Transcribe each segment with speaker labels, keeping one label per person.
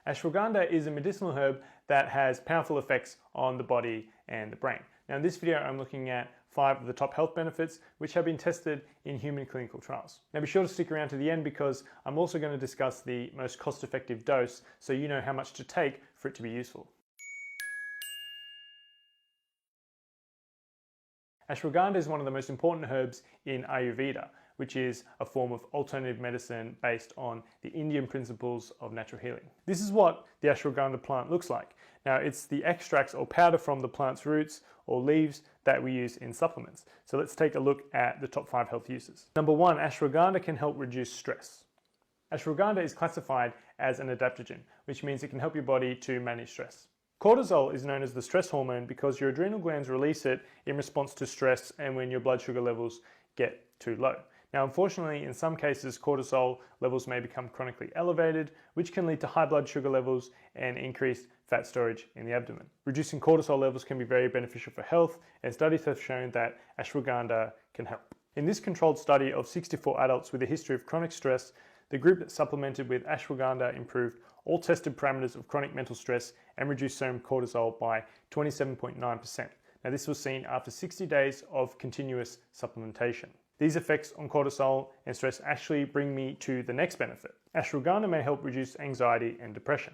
Speaker 1: Ashwagandha is a medicinal herb that has powerful effects on the body and the brain. Now in this video I'm looking at 5 of the top health benefits which have been tested in human clinical trials. Now be sure to stick around to the end because I'm also going to discuss the most cost-effective dose so you know how much to take for it to be useful. Ashwagandha is one of the most important herbs in Ayurveda, which is a form of alternative medicine based on the Indian principles of natural healing. This is what the ashwagandha plant looks like. Now it's the extracts or powder from the plant's roots or leaves that we use in supplements. So let's take a look at the top 5 health uses. Number 1, ashwagandha can help reduce stress. Ashwagandha is classified as an adaptogen, which means it can help your body to manage stress. Cortisol is known as the stress hormone because your adrenal glands release it in response to stress and when your blood sugar levels get too low. Now, unfortunately, in some cases, cortisol levels may become chronically elevated, which can lead to high blood sugar levels and increased fat storage in the abdomen. Reducing cortisol levels can be very beneficial for health, and studies have shown that ashwagandha can help. In this controlled study of 64 adults with a history of chronic stress, the group that supplemented with ashwagandha improved all tested parameters of chronic mental stress and reduced serum cortisol by 27.9%. Now this was seen after 60 days of continuous supplementation. These effects on cortisol and stress actually bring me to the next benefit. Ashwagandha may help reduce anxiety and depression.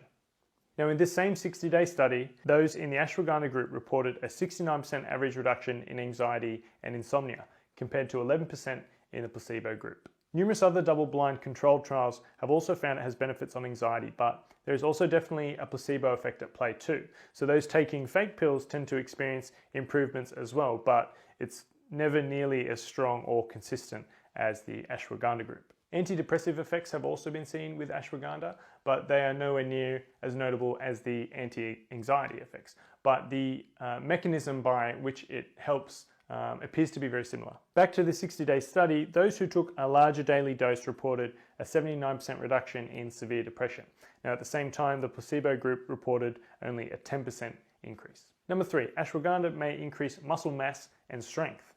Speaker 1: Now in this same 60-day study, those in the ashwagandha group reported a 69% average reduction in anxiety and insomnia compared to 11% in the placebo group. Numerous other double-blind controlled trials have also found it has benefits on anxiety, but there is also definitely a placebo effect at play too. So those taking fake pills tend to experience improvements as well, but it's never nearly as strong or consistent as the ashwagandha group. Antidepressive effects have also been seen with ashwagandha, but they are nowhere near as notable as the anti-anxiety effects. But the mechanism by which it helps appears to be very similar. Back to the 60-day study, those who took a larger daily dose reported a 79% reduction in severe depression. Now at the same time, the placebo group reported only a 10% increase. Number 3, ashwagandha may increase muscle mass and strength.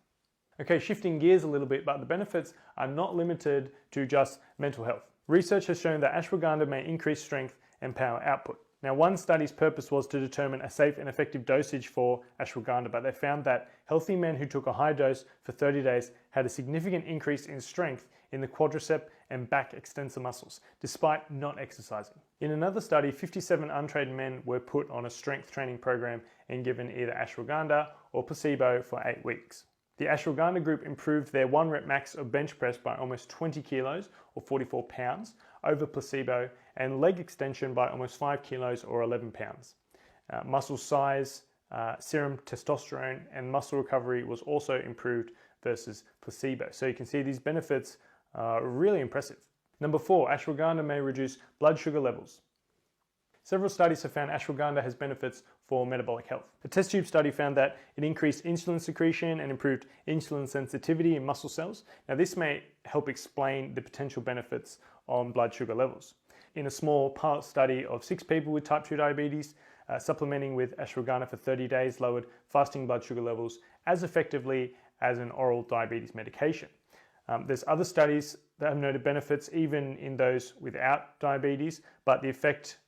Speaker 1: Okay, shifting gears a little bit, but the benefits are not limited to just mental health. Research has shown that ashwagandha may increase strength and power output. Now, one study's purpose was to determine a safe and effective dosage for ashwagandha, but they found that healthy men who took a high dose for 30 days had a significant increase in strength in the quadricep and back extensor muscles, despite not exercising. In another study, 57 untrained men were put on a strength training program and given either ashwagandha or placebo for 8 weeks. The ashwagandha group improved their 1 rep max of bench press by almost 20 kilos or 44 pounds over placebo and leg extension by almost 5 kilos or 11 pounds. Muscle size, serum testosterone and muscle recovery was also improved versus placebo. So you can see these benefits are really impressive. Number 4, ashwagandha may reduce blood sugar levels. Several studies have found ashwagandha has benefits for metabolic health. A test tube study found that it increased insulin secretion and improved insulin sensitivity in muscle cells. Now this may help explain the potential benefits on blood sugar levels. In a small pilot study of 6 people with type 2 diabetes, supplementing with ashwagandha for 30 days lowered fasting blood sugar levels as effectively as an oral diabetes medication. There's other studies that have noted benefits even in those without diabetes, but the effect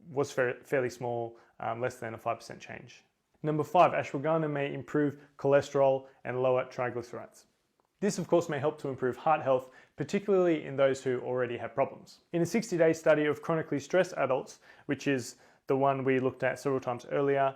Speaker 1: was fairly small, less than a 5% change. Number 5, ashwagandha may improve cholesterol and lower triglycerides. This of course may help to improve heart health, particularly in those who already have problems. In a 60-day study of chronically stressed adults, which is the one we looked at several times earlier,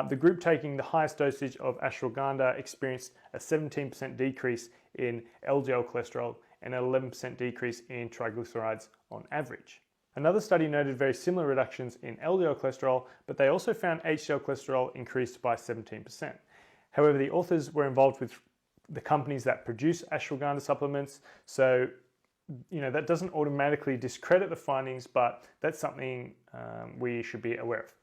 Speaker 1: the group taking the highest dosage of ashwagandha experienced a 17% decrease in LDL cholesterol and an 11% decrease in triglycerides on average. Another study noted very similar reductions in LDL cholesterol, but they also found HDL cholesterol increased by 17%. However, the authors were involved with the companies that produce ashwagandha supplements, so that doesn't automatically discredit the findings, but that's something we should be aware of.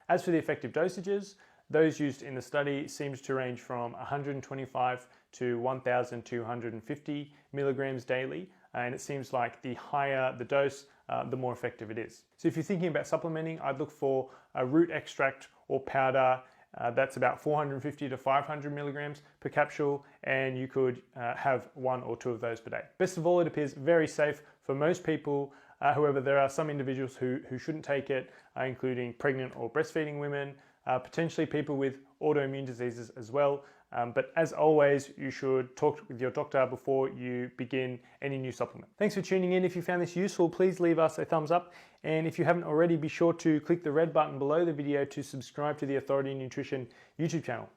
Speaker 1: As for the effective dosages, those used in the study seems to range from 125 to 1,250 milligrams daily, and it seems like the higher the dose, the more effective it is. So if you're thinking about supplementing, I'd look for a root extract or powder that's about 450 to 500 milligrams per capsule, and you could have 1 or 2 of those per day. Best of all, it appears very safe for most people. However, there are some individuals who shouldn't take it, including pregnant or breastfeeding women, potentially people with autoimmune diseases as well. But as always, you should talk with your doctor before you begin any new supplement. Thanks for tuning in. If you found this useful, please leave us a thumbs up. And if you haven't already, be sure to click the red button below the video to subscribe to the Authority Nutrition YouTube channel.